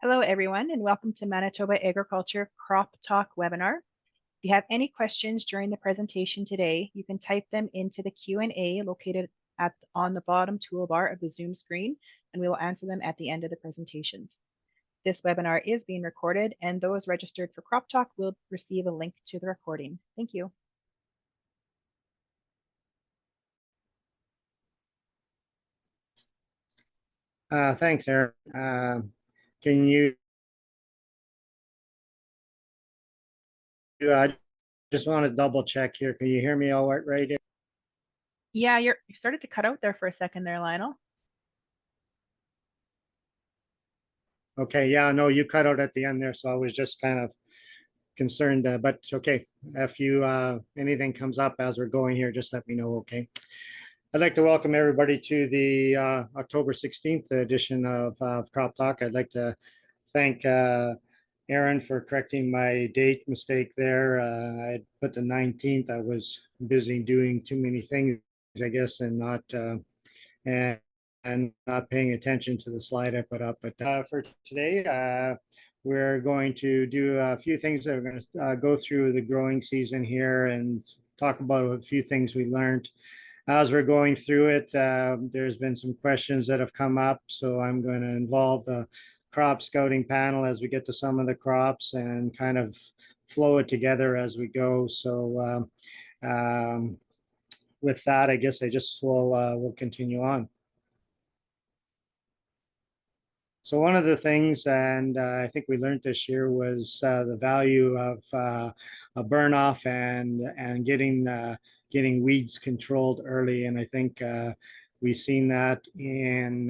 Hello, everyone, and welcome to Manitoba Agriculture Crop Talk webinar. If you have any questions during the presentation today, you can type them into the Q&A located on the bottom toolbar of the Zoom screen, and we will answer them at the end of the presentations. This webinar is being recorded, and those registered for Crop Talk will receive a link to the recording. Thank you. Thanks, Aaron. Can you I just want to double check here. Can you hear me all right? Yeah, you started to cut out there for a second there, Lionel. Okay, yeah, no, you cut out at the end there, so I was just kind of concerned, but okay. If you anything comes up as we're going here, just let me know, okay? I'd like to welcome everybody to the October 16th edition of Crop Talk. I'd like to thank Aaron for correcting my date mistake there. I put the 19th. I was busy doing too many things, I guess, and and, not paying attention to the slide I put up. But for today, we're going to do a few things. We're going to go through the growing season here and talk about a few things we learned as we're going through it. There's been some questions that have come up, so I'm going to involve the crop scouting panel as we get to some of the crops and kind of flow it together as we go. So with that, I guess I just will continue on. So one of the things, and I think we learned this year, was the value of a burn off and getting weeds controlled early. And I think we've seen that in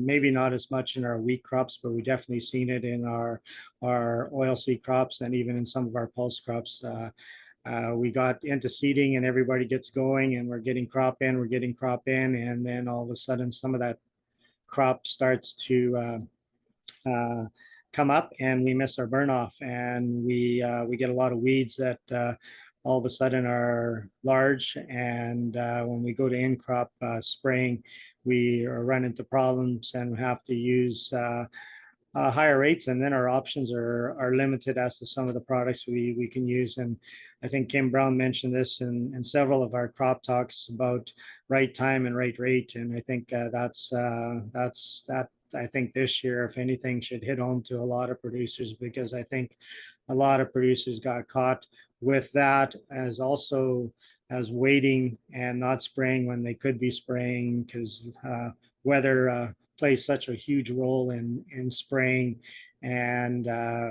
maybe not as much in our wheat crops, but we definitely seen it in our oilseed crops and even in some of our pulse crops. We got into seeding and everybody gets going and we're getting crop in, and then all of a sudden some of that crop starts to come up and we miss our burn off, and we get a lot of weeds that all of a sudden are large, and when we go to in crop spraying, we run into problems and have to use higher rates, and then our options are limited as to some of the products we can use. And I think Kim Brown mentioned this in several of our crop talks about right time and right rate, and I think that's I think this year, if anything, should hit home to a lot of producers, because I think a lot of producers got caught with that as also as waiting and not spraying when they could be spraying, because weather plays such a huge role in spraying. And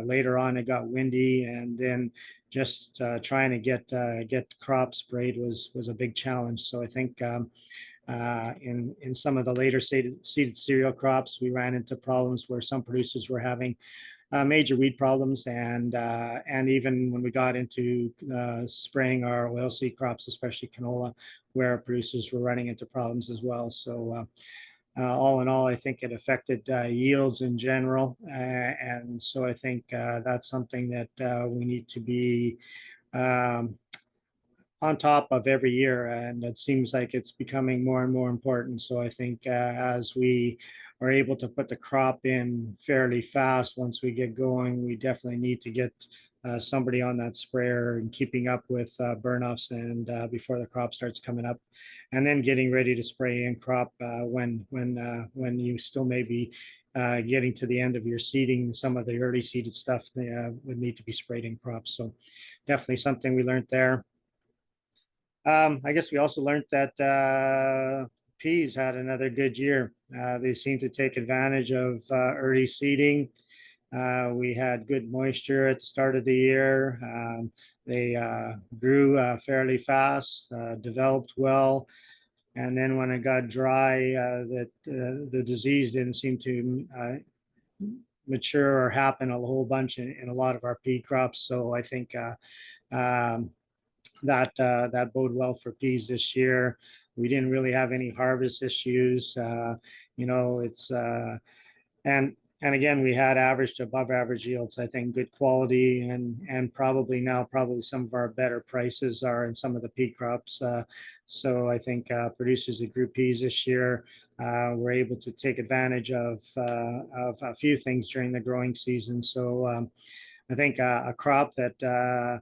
later on, it got windy, and then just trying to get crops sprayed was a big challenge. So I think in some of the later seeded cereal crops, we ran into problems where some producers were having major weed problems, and even when we got into spraying our oilseed crops, especially canola, where producers were running into problems as well. So all in all, I think it affected yields in general, and so I think that's something that we need to be um, on top of every year, and it seems like it's becoming more and more important. So I think as we are able to put the crop in fairly fast once we get going, we definitely need to get somebody on that sprayer and keeping up with burn-offs and before the crop starts coming up, and then getting ready to spray in crop when you still may be getting to the end of your seeding. Some of the early seeded stuff would need to be sprayed in crops. So definitely something we learned there. I guess we also learned that peas had another good year. They seem to take advantage of early seeding. We had good moisture at the start of the year. They grew fairly fast, developed well. And then when it got dry, the disease didn't seem to mature or happen a whole bunch in a lot of our pea crops. So I think um, that bode well for peas this year. We didn't really have any harvest issues. It's and And again, we had averaged above average yields. I think good quality, and probably now probably some of our better prices are in some of the pea crops. So I think producers of group peas this year were able to take advantage of a few things during the growing season. So I think a crop that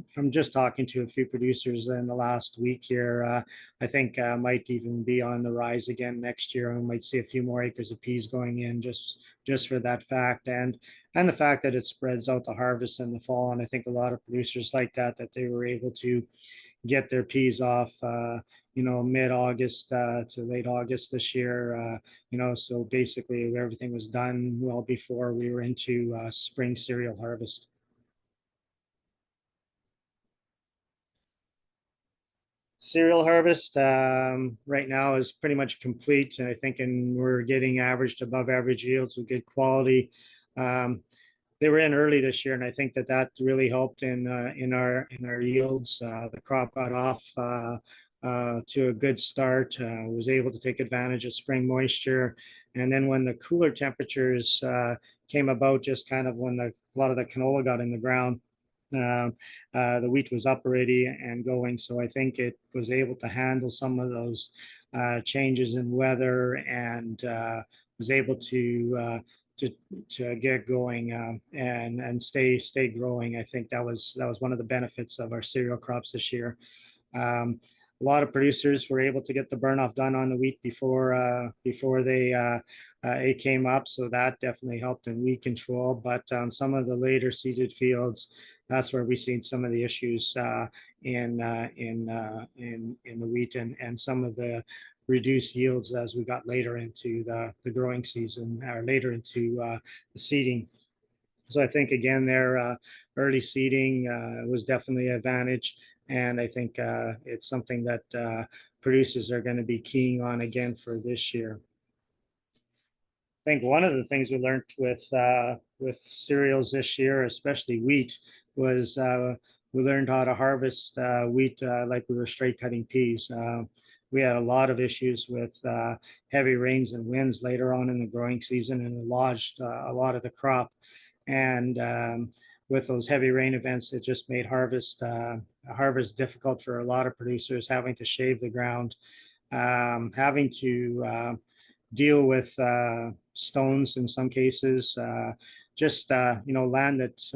from just talking to a few producers in the last week here, I think might even be on the rise again next year. We might see a few more acres of peas going in just for that fact, and the fact that it spreads out the harvest in the fall. And I think a lot of producers like that they were able to get their peas off, mid-August to late August this year. So basically everything was done well before we were into spring cereal harvest. Cereal harvest right now is pretty much complete, and I think we're getting averaged above average yields with good quality. Um, they were in early this year, and I think that really helped in our yields. The crop got off to a good start. Was able to take advantage of spring moisture, and then when the cooler temperatures came about, just kind of when a lot of the canola got in the ground. Uh, the wheat was up already and going, so I think it was able to handle some of those changes in weather, and was able to to get going and stay growing. I think that was one of the benefits of our cereal crops this year. A lot of producers were able to get the burn off done on the wheat before it came up, so that definitely helped in weed control. But on some of the later seeded fields, that's where we've seen some of the issues in the wheat, and some of the reduced yields as we got later into the growing season, or later into the seeding. So I think again, their early seeding was definitely an advantage, and I think it's something that producers are going to be keying on again for this year. I think one of the things we learned with cereals this year, especially wheat, was we learned how to harvest wheat like we were straight cutting peas. We had a lot of issues with heavy rains and winds later on in the growing season, and it lodged a lot of the crop. And with those heavy rain events, it just made harvest difficult for a lot of producers, having to shave the ground, having to deal with stones in some cases, just land that's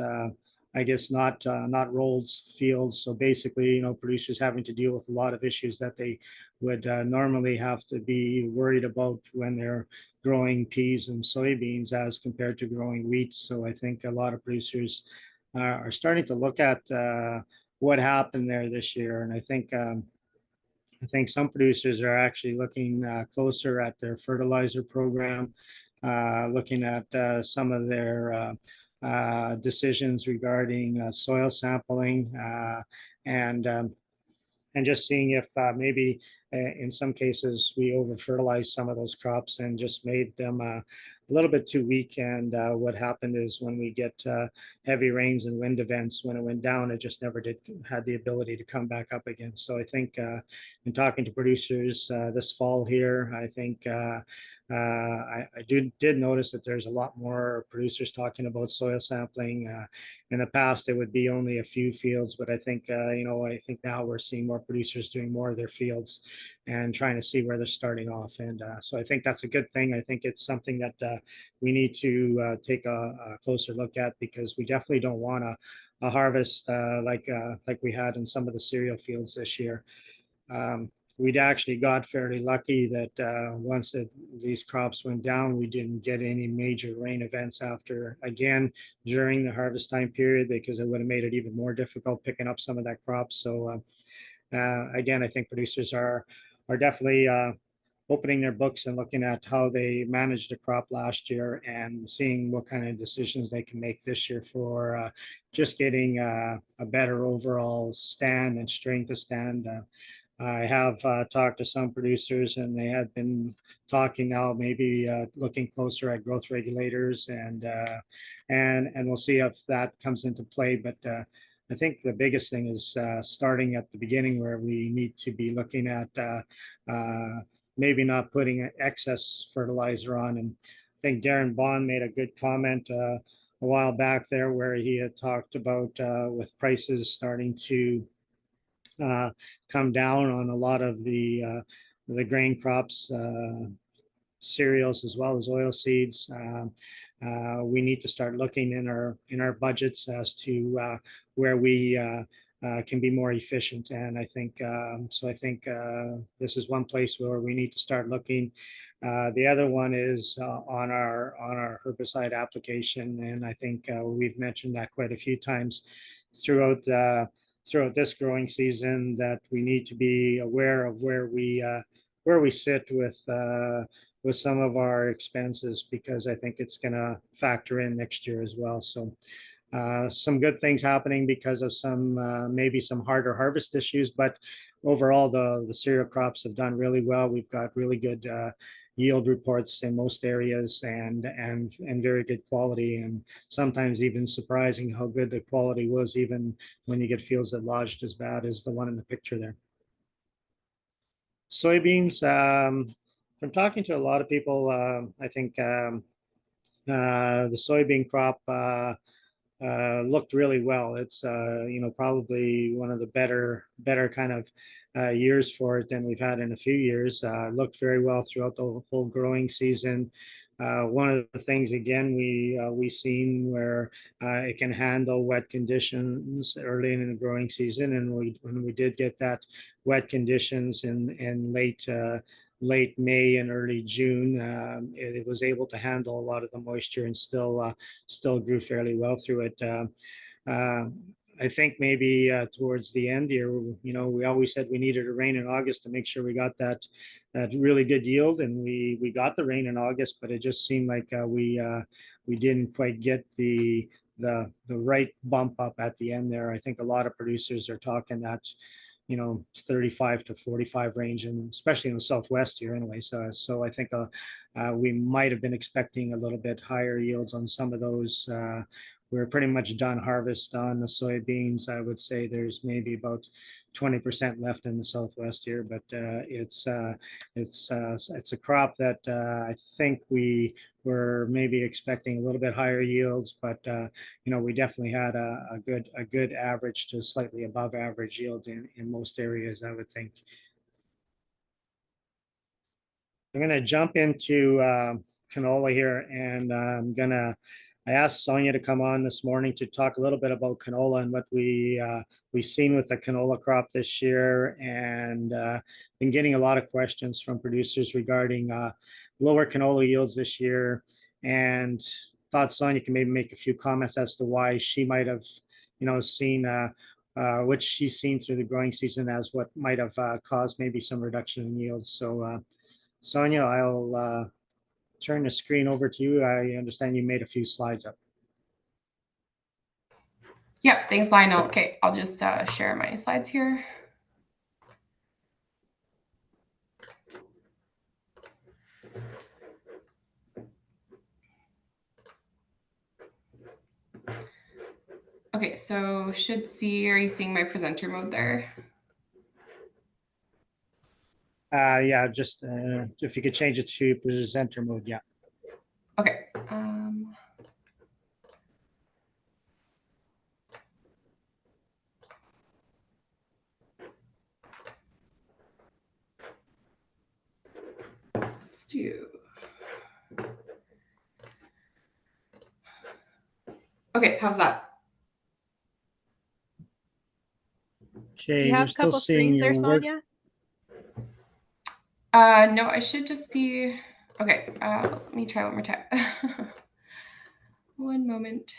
I guess not rolled fields. So basically, producers having to deal with a lot of issues that they would normally have to be worried about when they're growing peas and soybeans as compared to growing wheat. So I think a lot of producers are starting to look at what happened there this year, and I think some producers are actually looking closer at their fertilizer program, looking at some of their decisions regarding soil sampling, and just seeing if maybe in some cases we over fertilized some of those crops and just made them a little bit too weak. And what happened is when we get heavy rains and wind events, when it went down, it just never did had the ability to come back up again. So I think in talking to producers this fall here, I think I did notice that there's a lot more producers talking about soil sampling. In the past, it would be only a few fields, but I think I think now we're seeing more producers doing more of their fields and trying to see where they're starting off. And so I think that's a good thing. I think it's something that we need to take a closer look at, because we definitely don't want a harvest like we had in some of the cereal fields this year. We'd actually got fairly lucky that once these crops went down, we didn't get any major rain events after again during the harvest time period, because it would have made it even more difficult picking up some of that crop. So again, I think producers are definitely opening their books and looking at how they managed the crop last year, and seeing what kind of decisions they can make this year for just getting a better overall stand and strength of stand. I have talked to some producers, and they had been talking now, maybe looking closer at growth regulators, and we'll see if that comes into play. But I think the biggest thing is starting at the beginning, where we need to be looking at maybe not putting excess fertilizer on. And I think Darren Bond made a good comment a while back there where he had talked about with prices starting to come down on a lot of the grain crops, cereals as well as oil seeds. We need to start looking in our budgets as to where we can be more efficient. And I think so. I think this is one place where we need to start looking. The other one is on our herbicide application, and I think we've mentioned that quite a few times throughout. Throughout this growing season, that we need to be aware of where we sit with some of our expenses, because I think it's going to factor in next year as well. So some good things happening because of some maybe some harder harvest issues, but overall the cereal crops have done really well. We've got really good yield reports in most areas, and very good quality, and sometimes even surprising how good the quality was, even when you get fields that lodged as bad as the one in the picture there. Soybeans, from talking to a lot of people, I think the soybean crop looked really well. It's probably one of the better kind of years for it than we've had in a few years. Looked very well throughout the whole growing season. One of the things again we seen where it can handle wet conditions early in the growing season, and when we did get that wet conditions in late May and early June, it was able to handle a lot of the moisture and still grew fairly well through it. Uh, I think maybe towards the end here, we always said we needed a rain in August to make sure we got that really good yield, and we got the rain in August, but it just seemed like we didn't quite get the right bump up at the end there. I think a lot of producers are talking that 35 to 45 range, and especially in the Southwest here anyway. So I think we might have been expecting a little bit higher yields on some of those. We're pretty much done harvest on the soybeans. I would say there's maybe about 20% left in the Southwest here, but it's a crop that I think we were maybe expecting a little bit higher yields, but we definitely had a good average to slightly above average yield in most areas, I would think. I'm going to jump into canola here, and I asked Sonia to come on this morning to talk a little bit about canola and what we've seen with the canola crop this year, and been getting a lot of questions from producers regarding lower canola yields this year, and thought Sonia can maybe make a few comments as to why she might have, seen what she's seen through the growing season as what might have caused maybe some reduction in yields. So, Sonia, I'll turn the screen over to you. I understand you made a few slides up. Yep, thanks, Lionel. Okay, I'll just share my slides here. Okay, so are you seeing my presenter mode there? Yeah, just if you could change it to presenter mode, yeah. Okay. Let's do. Okay, how's that? Okay, Do you have we're a still couple seeing screens there, your work. Sonia? No, I should just be. Okay, let me try one more time. One moment.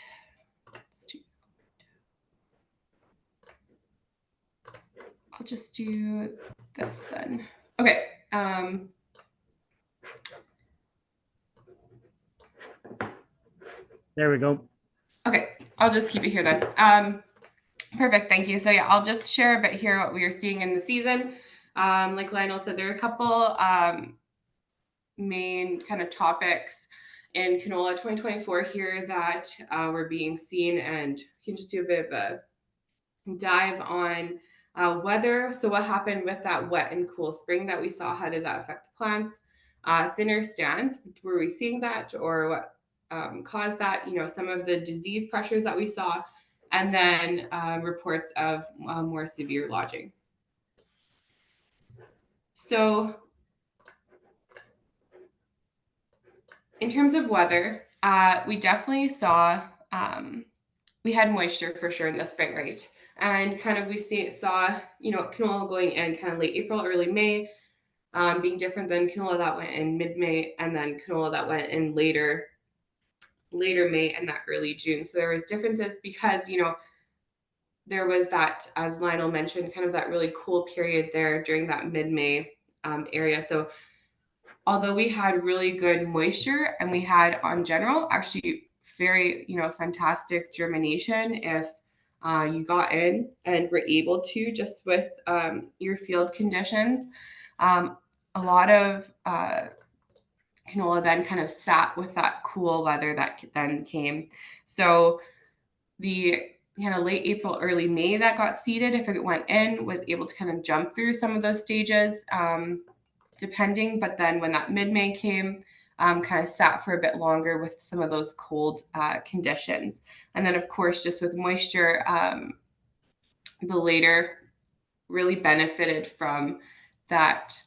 Let's do. I'll just do this then. Okay. There we go. Okay, I'll just keep it here then. Perfect, thank you. So yeah, I'll just share a bit here what we are seeing in the season. Like Lionel said, there are a couple main kind of topics in canola 2024 here that were being seen, and you can just do a bit of a dive on weather. So what happened with that wet and cool spring that we saw? How did that affect the plants? thinner stands. Were we seeing that, or what caused that? Some of the disease pressures that we saw, and then reports of more severe lodging. So in terms of weather, we definitely saw, we had moisture for sure in the spring, right? And kind of we saw, canola going in kind of late April, early May, being different than canola that went in mid-May, and then canola that went in later May and that early June. So there was differences because, there was that, as Lionel mentioned, kind of that really cool period there during that mid-May area. So although we had really good moisture and we had on general actually very, fantastic germination if you got in and were able to, just with your field conditions, a lot of canola then kind of sat with that cool weather that then came. So the kind of late April, early May that got seeded, if it went in, was able to kind of jump through some of those stages, depending. But then when that mid-May came, kind of sat for a bit longer with some of those cold conditions. And then, of course, just with moisture, the later really benefited from that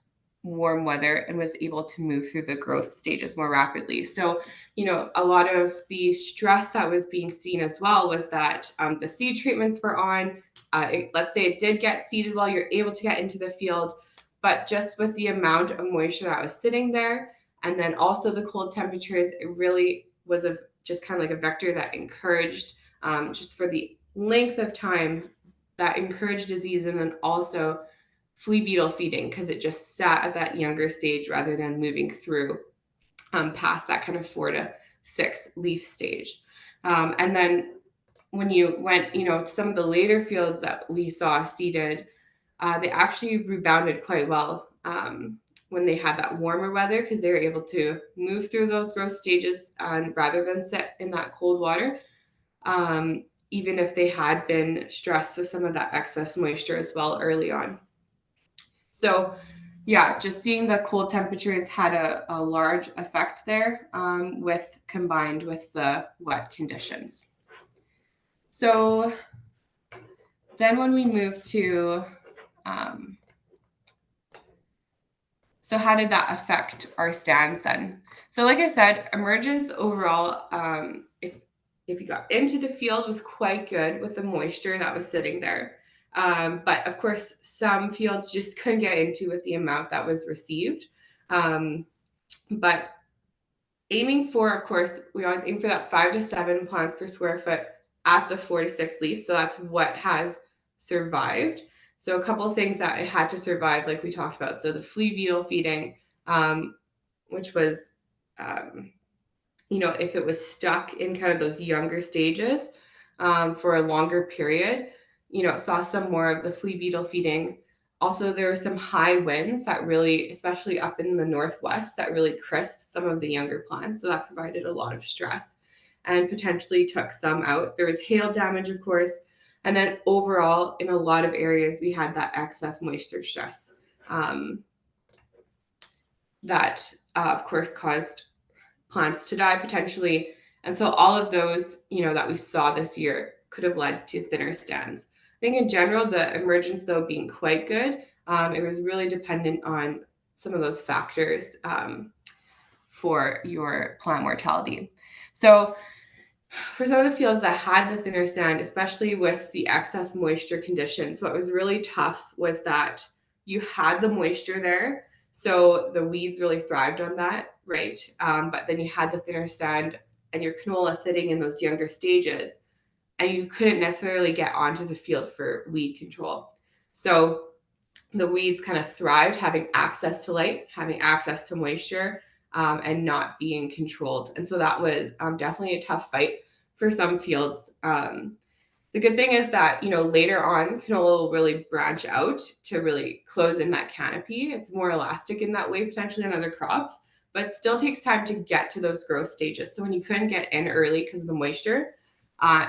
warm weather and was able to move through the growth stages more rapidly. So, a lot of the stress that was being seen as well was that the seed treatments were on. Let's say it did get seeded while you're able to get into the field, but just with the amount of moisture that was sitting there, and then also the cold temperatures, it really was just kind of like a vector that encouraged, just for the length of time, that encouraged disease, and then also flea beetle feeding, because it just sat at that younger stage rather than moving through past that kind of 4 to 6 leaf stage. And then when you went, some of the later fields that we saw seeded, they actually rebounded quite well when they had that warmer weather, because they were able to move through those growth stages rather than sit in that cold water, even if they had been stressed with some of that excess moisture as well early on. So yeah, just seeing the cold temperatures had a large effect there, combined with the wet conditions. So then when we move to, so how did that affect our stands then? So like I said, emergence overall, if you got into the field, was quite good with the moisture that was sitting there. But of course, some fields just couldn't get into with the amount that was received. But aiming for, of course, we always aim for that 5 to 7 plants per square foot at the 4 to 6 leaves. So that's what has survived. So a couple of things that it had to survive, like we talked about. So the flea beetle feeding, which was, if it was stuck in kind of those younger stages for a longer period, saw some more of the flea beetle feeding. Also, there were some high winds that really, especially up in the northwest, that really crisped some of the younger plants. So that provided a lot of stress and potentially took some out. There was hail damage, of course. And then overall, in a lot of areas, we had that excess moisture stress that, of course, caused plants to die potentially. And so all of those, that we saw this year could have led to thinner stands. I think in general, the emergence, though, being quite good, it was really dependent on some of those factors for your plant mortality. So for some of the fields that had the thinner stand, especially with the excess moisture conditions, what was really tough was that you had the moisture there. So the weeds really thrived on that, right? But then you had the thinner stand and your canola sitting in those younger stages, and you couldn't necessarily get onto the field for weed control. So the weeds kind of thrived having access to light, having access to moisture, and not being controlled. And so that was definitely a tough fight for some fields. The good thing is that, later on, canola will really branch out to really close in that canopy. It's more elastic in that way, potentially, than other crops, but it still takes time to get to those growth stages. So when you couldn't get in early because of the moisture,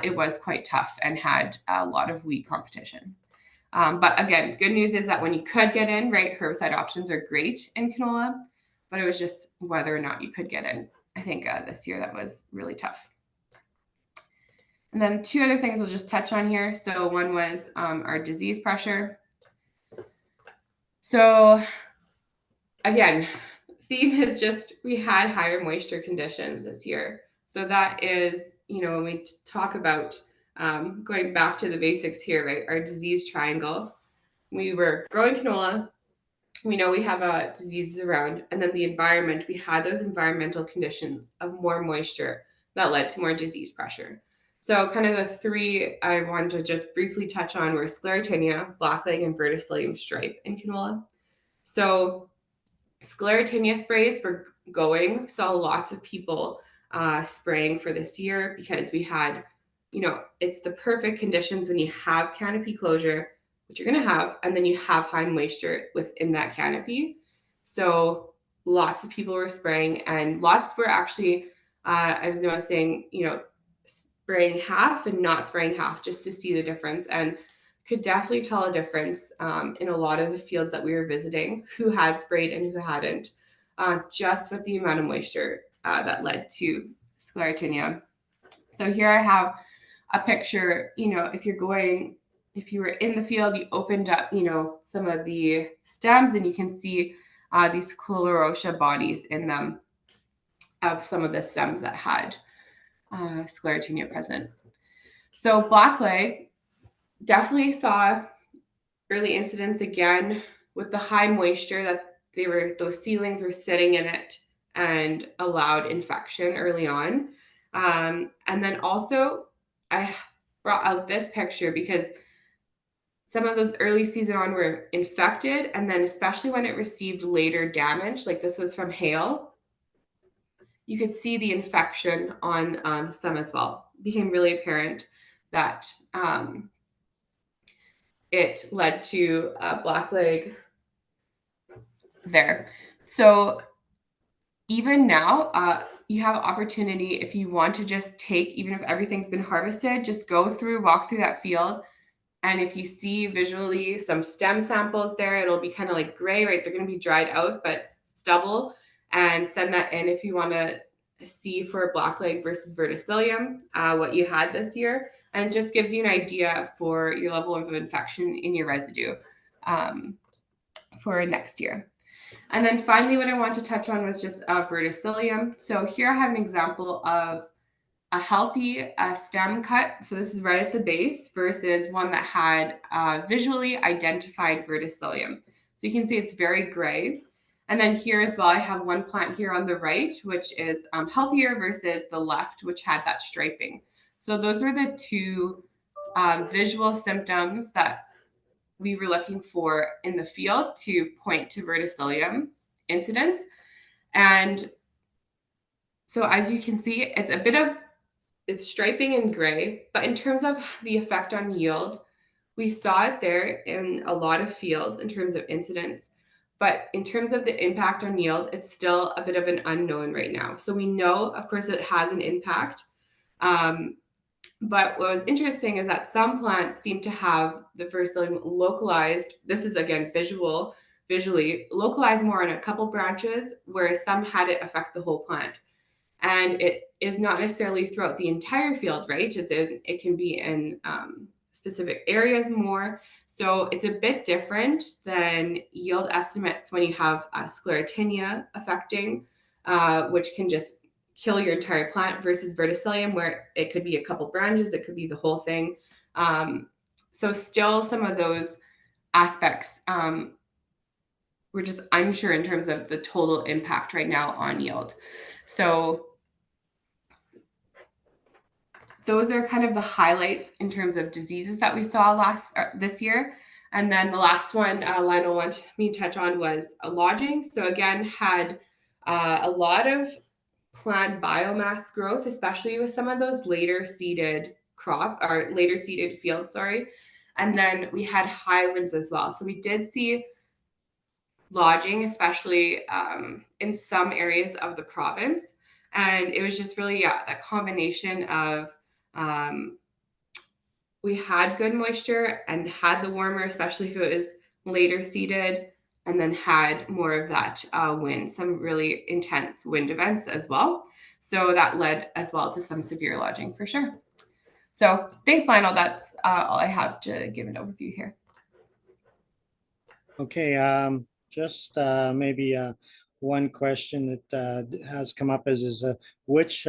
it was quite tough and had a lot of weed competition. But again, good news is that when you could get in, right, herbicide options are great in canola. but it was just whether or not you could get in. I think this year that was really tough. And then 2 other things I'll just touch on here. So one was our disease pressure. So again, theme is just we had higher moisture conditions this year. So that is, when we talk about going back to the basics here, right? Our disease triangle. We were growing canola. We know we have diseases around, and then the environment. We had those environmental conditions of more moisture that led to more disease pressure. So kind of the 3 I wanted to just briefly touch on were sclerotinia, blackleg, and verticillium stripe in canola. So sclerotinia sprays were going. Saw lots of people spraying for this year because we had, it's the perfect conditions when you have canopy closure, which you're going to have, and then you have high moisture within that canopy. So lots of people were spraying, and lots were actually, I was noticing, spraying half and not spraying half just to see the difference. And could definitely tell a difference in a lot of the fields that we were visiting, who had sprayed and who hadn't, just with the amount of moisture that led to sclerotinia. So here I have a picture, if you were in the field, you opened up, some of the stems, and you can see these chlorosia bodies in them of some of the stems that had sclerotinia present. So blackleg, definitely saw early incidents again with the high moisture that those seedlings were sitting in it and allowed infection early on. And then also I brought out this picture because some of those early season on were infected, and then especially when it received later damage, like this was from hail, you could see the infection on the stem as well. It became really apparent that it led to blackleg there. So even now, you have opportunity if you want to just take, even if everything's been harvested, just walk through that field. And if you see visually some stem samples there, it'll be kind of like gray, right? They're going to be dried out, but stubble, and send that in if you want to see for blackleg versus verticillium, what you had this year. And just gives you an idea for your level of infection in your residue for next year. And then finally, what I want to touch on was just verticillium. So here I have an example of a healthy stem cut. So this is right at the base versus one that had visually identified verticillium. So you can see it's very gray. And then here as well, I have one plant here on the right, which is healthier versus the left, which had that striping. So those were the 2 visual symptoms that we were looking for in the field to point to verticillium incidence. And so as you can see, it's striping in gray, but in terms of the effect on yield, we saw it there in a lot of fields in terms of incidence. But in terms of the impact on yield, it's still a bit of an unknown right now. So we know, of course, it has an impact. But what was interesting is that some plants seem to have the verticillium localized. This is, again, visually localized more on a couple branches, whereas some had it affect the whole plant. And it is not necessarily throughout the entire field, right? It can be in specific areas more. So it's a bit different than yield estimates when you have sclerotinia affecting, which can just kill your entire plant, versus verticillium, where it could be a couple branches, it could be the whole thing. So still some of those aspects we're just unsure in terms of the total impact right now on yield. So those are kind of the highlights in terms of diseases that we saw this year. And then the last one Lionel wanted me to touch on was lodging. So again, had a lot of plant biomass growth, especially with some of those later seeded fields, And then we had high winds as well. So we did see lodging, especially in some areas of the province. And it was just really, that combination of we had good moisture and had the warmer, especially if it was later seeded, and then had more of that wind, some really intense wind events as well. So that led as well to some severe lodging for sure. So thanks, Lionel. That's all I have to give an overview here. Okay, just maybe one question that has come up is which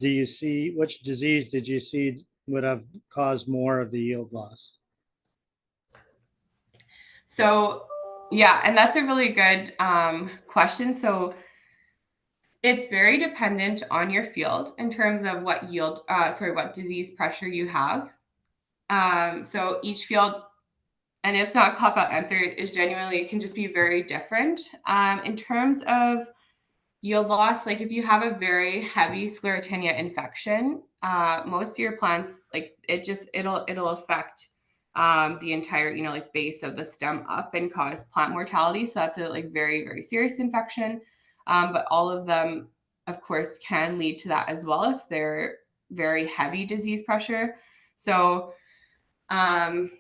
which disease did you see would have caused more of the yield loss? So yeah, and that's a really good question. So it's very dependent on your field in terms of what what disease pressure you have. So each field, and it's not a cop out answer, is genuinely, it can just be very different. In terms of yield loss, like if you have a very heavy Sclerotinia infection, most of your plants, like it'll affect the entire, like base of the stem up and cause plant mortality. So that's a like very, very serious infection. But all of them, of course, can lead to that as well if they're very heavy disease pressure. So I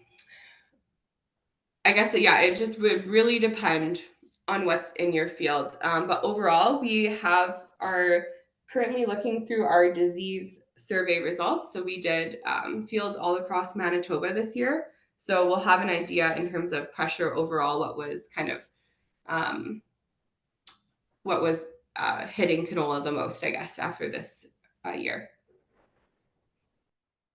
guess that, yeah, it just would really depend on what's in your field. But overall, we are currently looking through our disease survey results. So we did fields all across Manitoba this year. So we'll have an idea in terms of pressure overall, um, what was hitting canola the most, I guess, after this year.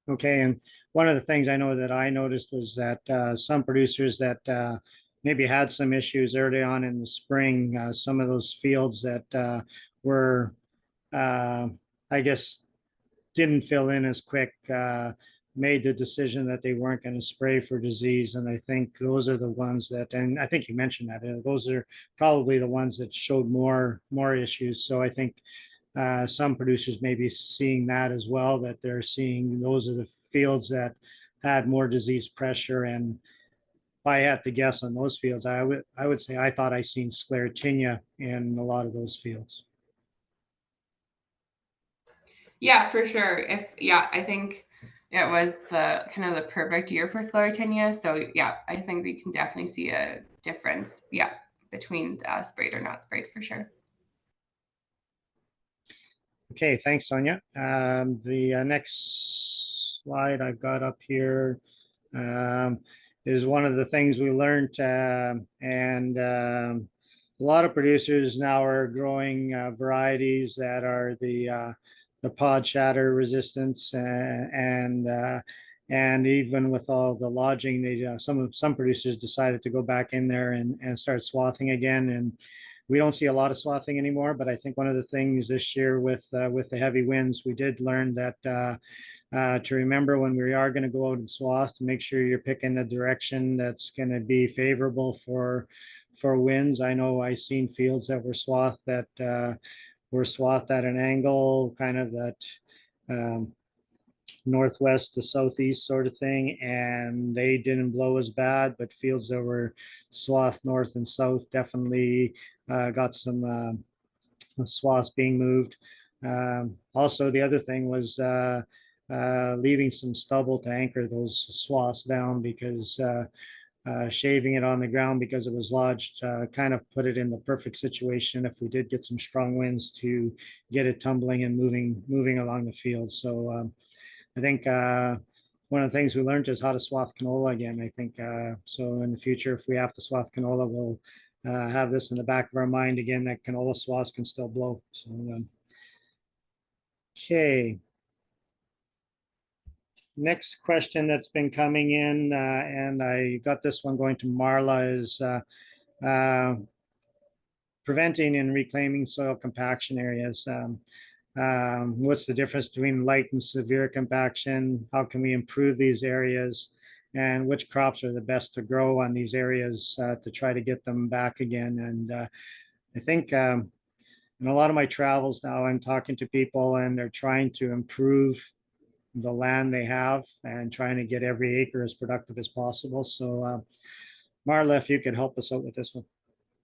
Okay, and one of the things I know that I noticed was that some producers that maybe had some issues early on in the spring, some of those fields that were, I guess, didn't fill in as quick, made the decision that they weren't going to spray for disease. And I think those are the ones that, and I think you mentioned that, those are probably the ones that showed more issues. So I think some producers may be seeing that as well, that they're seeing those are the fields that had more disease pressure. And if I had to guess on those fields, I would say I thought I seen Sclerotinia in a lot of those fields. Yeah, for sure. I think it was the kind of the perfect year for Sclerotinia. So yeah, I think we can definitely see a difference. Yeah, between sprayed or not sprayed for sure. Okay, thanks, Sonia. The next slide I've got up here is one of the things we learned, and a lot of producers now are growing varieties that are the pod shatter resistance, and even with all the lodging, some producers decided to go back in there and start swathing again. And we don't see a lot of swathing anymore, but I think one of the things this year with the heavy winds, we did learn that to remember when we are going to go out and swath, to make sure you're picking a direction that's going to be favorable for winds. I know I seen fields that were swathed at an angle, kind of that um, northwest to southeast sort of thing, and they didn't blow as bad. But fields that were swathed north and south definitely got some swaths being moved. Also, the other thing was leaving some stubble to anchor those swaths down, because shaving it on the ground because it was lodged kind of put it in the perfect situation if we did get some strong winds to get it tumbling and moving along the field. So I think one of the things we learned is how to swath canola again. I think so in the future, if we have to swath canola, we'll have this in the back of our mind again, that canola swaths can still blow. So okay. Next question that's been coming in, and I got this one going to Marla, is preventing and reclaiming soil compaction areas. What's the difference between light and severe compaction? How can we improve these areas? And which crops are the best to grow on these areas to try to get them back again? And I think in a lot of my travels now, I'm talking to people and they're trying to improve the land they have and trying to get every acre as productive as possible. So Marla, if you could help us out with this one.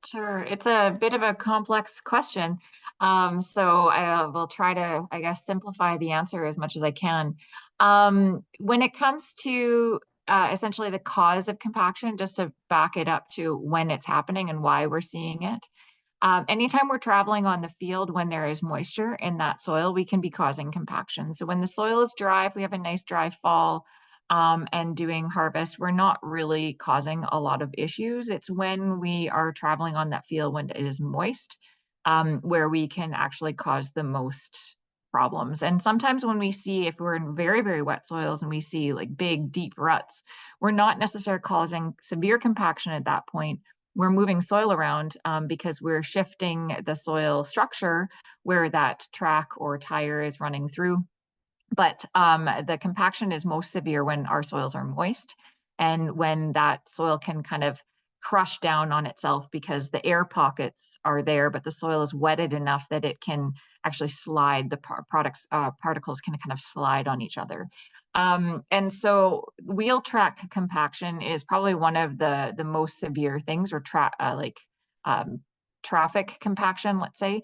Sure. It's a bit of a complex question. So I will try to, I guess, simplify the answer as much as I can. When it comes to essentially the cause of compaction, just to back it up to when it's happening and why we're seeing it. Anytime we're traveling on the field when there is moisture in that soil, we can be causing compaction. So when the soil is dry, if we have a nice dry fall and doing harvest, we're not really causing a lot of issues. It's when we are traveling on that field when it is moist, where we can actually cause the most problems. And sometimes when we see, if we're in very, very wet soils and we see like big, deep ruts, we're not necessarily causing severe compaction at that point. We're moving soil around because we're shifting the soil structure where that track or tire is running through. But the compaction is most severe when our soils are moist and when that soil can kind of crush down on itself because the air pockets are there, but the soil is wetted enough that it can actually slide, the particles can kind of slide on each other. And so wheel track compaction is probably one of the most severe things, or traffic compaction, let's say,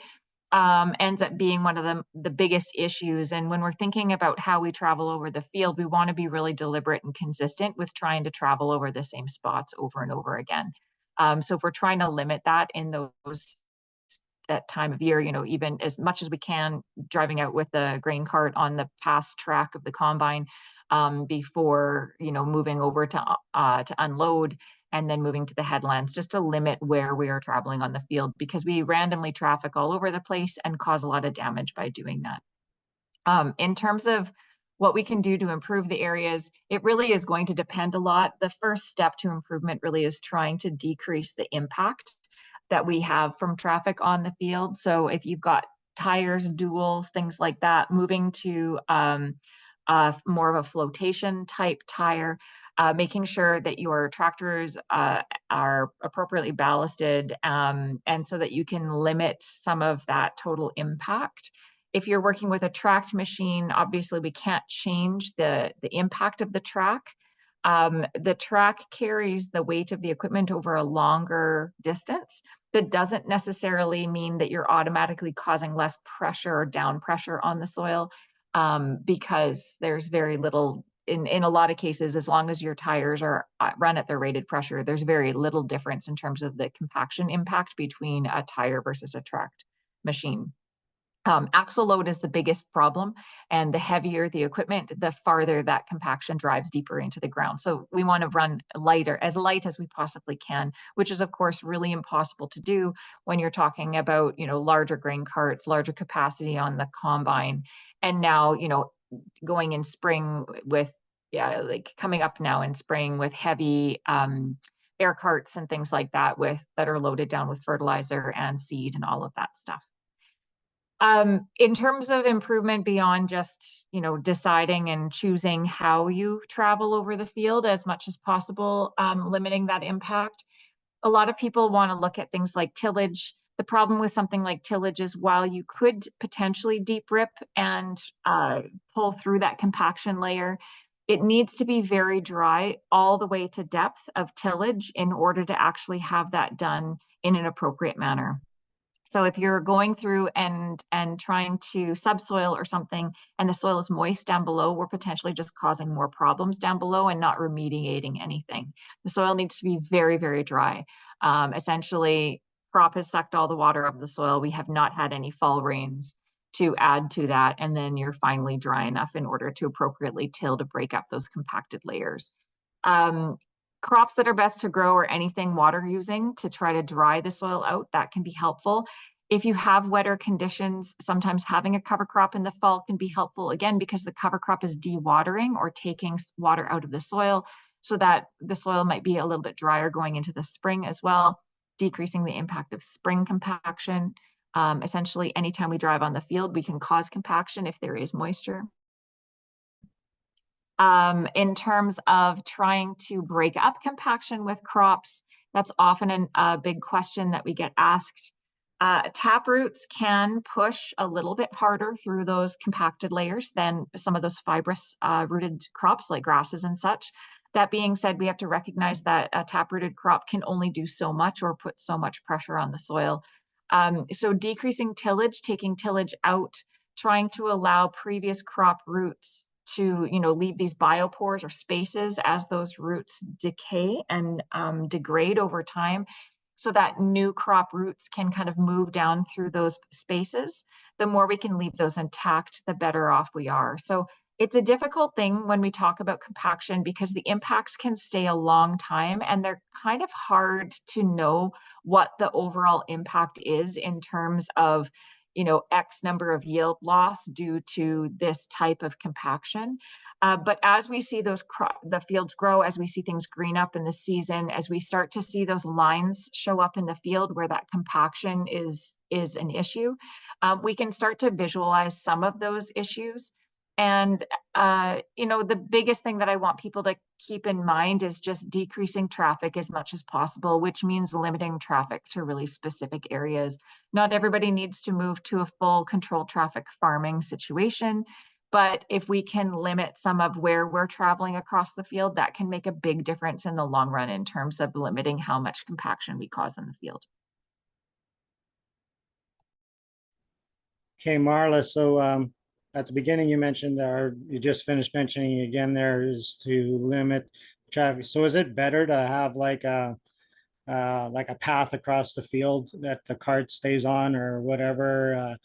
ends up being one of the biggest issues. And when we're thinking about how we travel over the field, we want to be really deliberate and consistent with trying to travel over the same spots over and over again. So if we're trying to limit that in that time of year, even as much as we can, driving out with the grain cart on the past track of the combine before, moving over to unload, and then moving to the headlands, just to limit where we are traveling on the field, because we randomly traffic all over the place and cause a lot of damage by doing that. In terms of what we can do to improve the areas, it really is going to depend a lot. The first step to improvement really is trying to decrease the impact that we have from traffic on the field. So if you've got tires, duals, things like that, moving to more of a flotation type tire, making sure that your tractors are appropriately ballasted, and so that you can limit some of that total impact. If you're working with a tracked machine, obviously we can't change the impact of the track. The track carries the weight of the equipment over a longer distance. That doesn't necessarily mean that you're automatically causing less pressure or down pressure on the soil, because there's very little, in a lot of cases, as long as your tires are run at their rated pressure, there's very little difference in terms of the compaction impact between a tire versus a tracked machine. Axle load is the biggest problem, and the heavier the equipment, the farther that compaction drives deeper into the ground. So we want to run lighter, as light as we possibly can, which is of course really impossible to do when you're talking about, larger grain carts, larger capacity on the combine. And now, going in spring with, like coming up now in spring with heavy air carts and things like that that are loaded down with fertilizer and seed and all of that stuff. In terms of improvement beyond just, deciding and choosing how you travel over the field as much as possible, limiting that impact, a lot of people want to look at things like tillage. The problem with something like tillage is, while you could potentially deep rip and pull through that compaction layer, it needs to be very dry all the way to depth of tillage in order to actually have that done in an appropriate manner. So if you're going through and trying to subsoil or something, and the soil is moist down below, we're potentially just causing more problems down below and not remediating anything. The soil needs to be very, very dry. Essentially, crop has sucked all the water out of the soil. We have not had any fall rains to add to that, and then you're finally dry enough in order to appropriately till to break up those compacted layers. Crops that are best to grow are anything water using to try to dry the soil out. That can be helpful. If you have wetter conditions, sometimes having a cover crop in the fall can be helpful, again, because the cover crop is dewatering or taking water out of the soil, so that the soil might be a little bit drier going into the spring as well, decreasing the impact of spring compaction. Essentially, anytime we drive on the field, we can cause compaction if there is moisture. In terms of trying to break up compaction with crops, that's often a big question that we get asked. Tap roots can push a little bit harder through those compacted layers than some of those fibrous rooted crops like grasses and such. That being said, we have to recognize that a tap-rooted crop can only do so much or put so much pressure on the soil. So decreasing tillage, taking tillage out, trying to allow previous crop roots to, leave these biopores or spaces as those roots decay and degrade over time, so that new crop roots can kind of move down through those spaces. The more we can leave those intact, the better off we are. So it's a difficult thing when we talk about compaction because the impacts can stay a long time and they're kind of hard to know what the overall impact is in terms of, X number of yield loss due to this type of compaction. But as we see the fields grow, as we see things green up in the season, as we start to see those lines show up in the field where that compaction is an issue, we can start to visualize some of those issues. And the biggest thing that I want people to keep in mind is just decreasing traffic as much as possible, which means limiting traffic to really specific areas. Not everybody needs to move to a full controlled traffic farming situation, but if we can limit some of where we're traveling across the field, that can make a big difference in the long run in terms of limiting how much compaction we cause in the field. Okay, Marla, so at the beginning you mentioned you just finished mentioning again there is to limit traffic. So is it better to have like a path across the field that the cart stays on or whatever,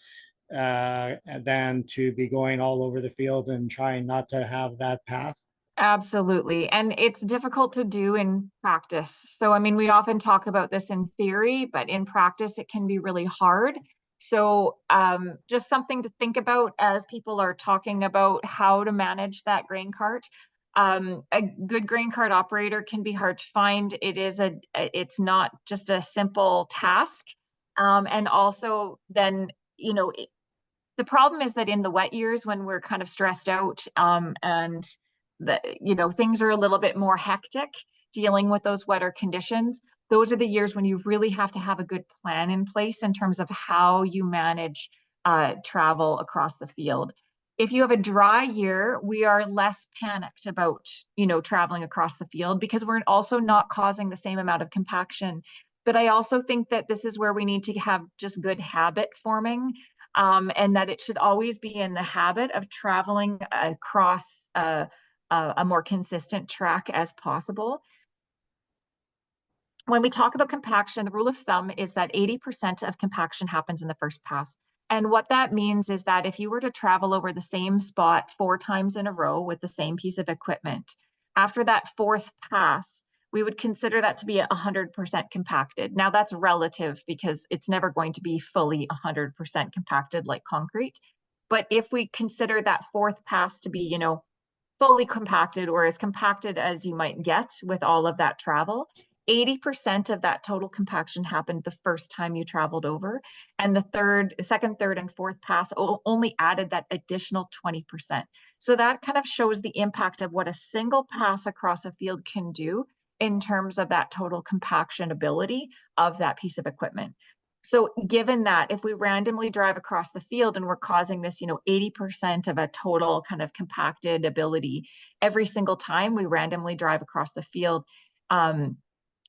than to be going all over the field and trying not to have that path? Absolutely. And it's difficult to do in practice. So, I mean, we often talk about this in theory, but in practice, it can be really hard. So, just something to think about as people are talking about how to manage that grain cart. A good grain cart operator can be hard to find. It's not just a simple task. And also then, the problem is that in the wet years when we're kind of stressed out, and things are a little bit more hectic dealing with those wetter conditions, those are the years when you really have to have a good plan in place in terms of how you manage travel across the field. If you have a dry year, we are less panicked about, traveling across the field because we're also not causing the same amount of compaction. But I also think that this is where we need to have just good habit forming, and that it should always be in the habit of traveling across a more consistent track as possible. When we talk about compaction, the rule of thumb is that 80% of compaction happens in the first pass. And what that means is that if you were to travel over the same spot 4 times in a row with the same piece of equipment, after that 4th pass, we would consider that to be 100% compacted. Now that's relative because it's never going to be fully 100% compacted like concrete. But if we consider that 4th pass to be, fully compacted or as compacted as you might get with all of that travel, 80% of that total compaction happened the first time you traveled over. And the second, third, and fourth pass only added that additional 20%. So that kind of shows the impact of what a single pass across a field can do in terms of that total compaction ability of that piece of equipment. So given that, if we randomly drive across the field and we're causing this, 80% of a total kind of compacted ability every single time we randomly drive across the field,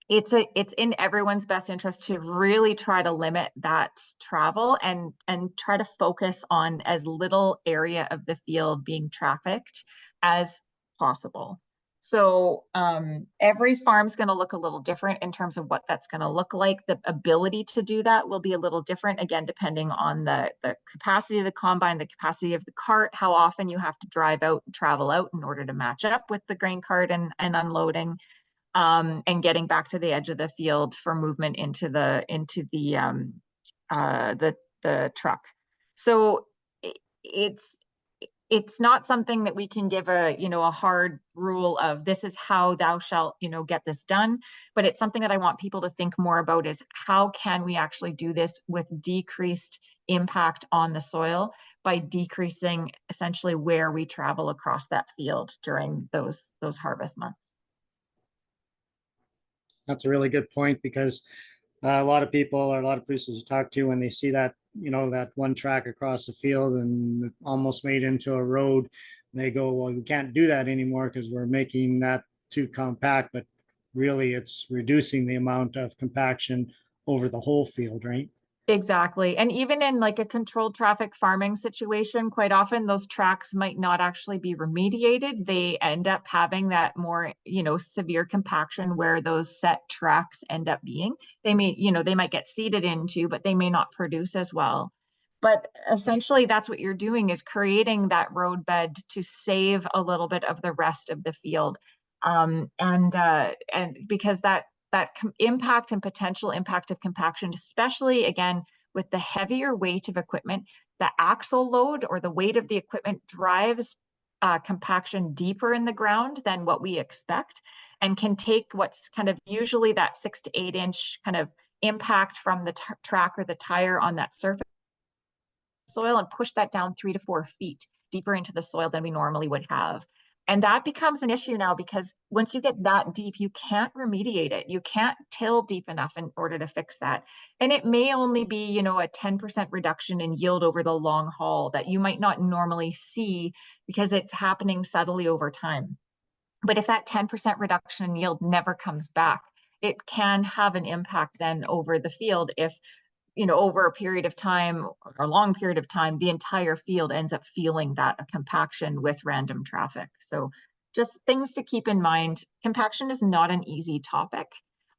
it's in everyone's best interest to really try to limit that travel and try to focus on as little area of the field being trafficked as possible. So every farm's going to look a little different in terms of what that's going to look like. The ability to do that will be a little different, again, depending on the capacity of the combine, the capacity of the cart, how often you have to drive out and travel out in order to match up with the grain cart and unloading, and getting back to the edge of the field for movement into the truck. So it's not something that we can give a hard rule of this is how thou shalt, get this done. But it's something that I want people to think more about is how can we actually do this with decreased impact on the soil by decreasing essentially where we travel across that field during those harvest months. That's a really good point because a lot of people or a lot of producers you talk to, when they see that, that one track across the field and almost made into a road, they go, well, we can't do that anymore because we're making that too compact. But really, it's reducing the amount of compaction over the whole field, right? Exactly. And even in like a controlled traffic farming situation, quite often those tracks might not actually be remediated. They end up having that more, severe compaction where those set tracks end up being. They may, they might get seeded into, but they may not produce as well. But essentially that's what you're doing, is creating that roadbed to save a little bit of the rest of the field. And because that impact and potential impact of compaction, especially again with the heavier weight of equipment, the axle load or the weight of the equipment drives compaction deeper in the ground than what we expect, and can take what's kind of usually that 6 to 8 inch kind of impact from the track or the tire on that surface soil and push that down 3 to 4 feet deeper into the soil than we normally would have. And that becomes an issue now, because once you get that deep, you can't remediate it. You can't till deep enough in order to fix that. And it may only be, a 10% reduction in yield over the long haul that you might not normally see because it's happening subtly over time. But if that 10% reduction in yield never comes back, it can have an impact then over the field if, over a period of time or a long period of time, the entire field ends up feeling that compaction with random traffic. So just things to keep in mind. Compaction is not an easy topic.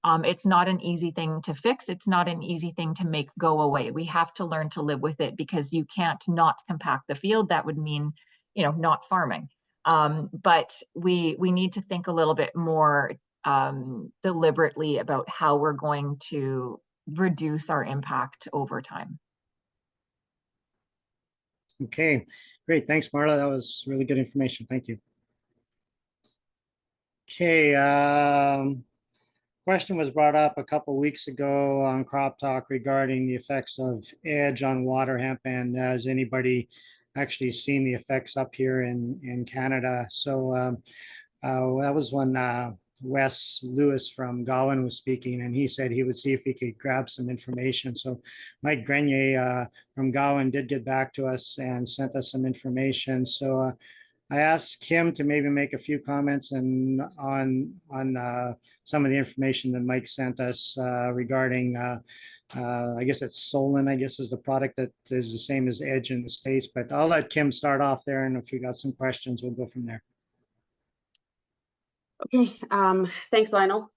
It's not an easy thing to fix. It's not an easy thing to make go away. We have to learn to live with it, because you can't not compact the field. That would mean, not farming. But we need to think a little bit more deliberately about how we're going to reduce our impact over time. Okay, great. Thanks, Marla. That was really good information. Thank you. Okay, question was brought up a couple weeks ago on CropTalk regarding the effects of edge on water hemp, and has anybody actually seen the effects up here in Canada? So that was when Wes Lewis from Gowan was speaking, and he said he would see if he could grab some information. So Mike Grenier from Gowan did get back to us and sent us some information. So I asked Kim to maybe make a few comments and on some of the information that Mike sent us regarding, I guess it's Solon, I guess is the product that is the same as Edge in the States. But I'll let Kim start off there, and if you got some questions, we'll go from there. Okay, thanks, Lionel.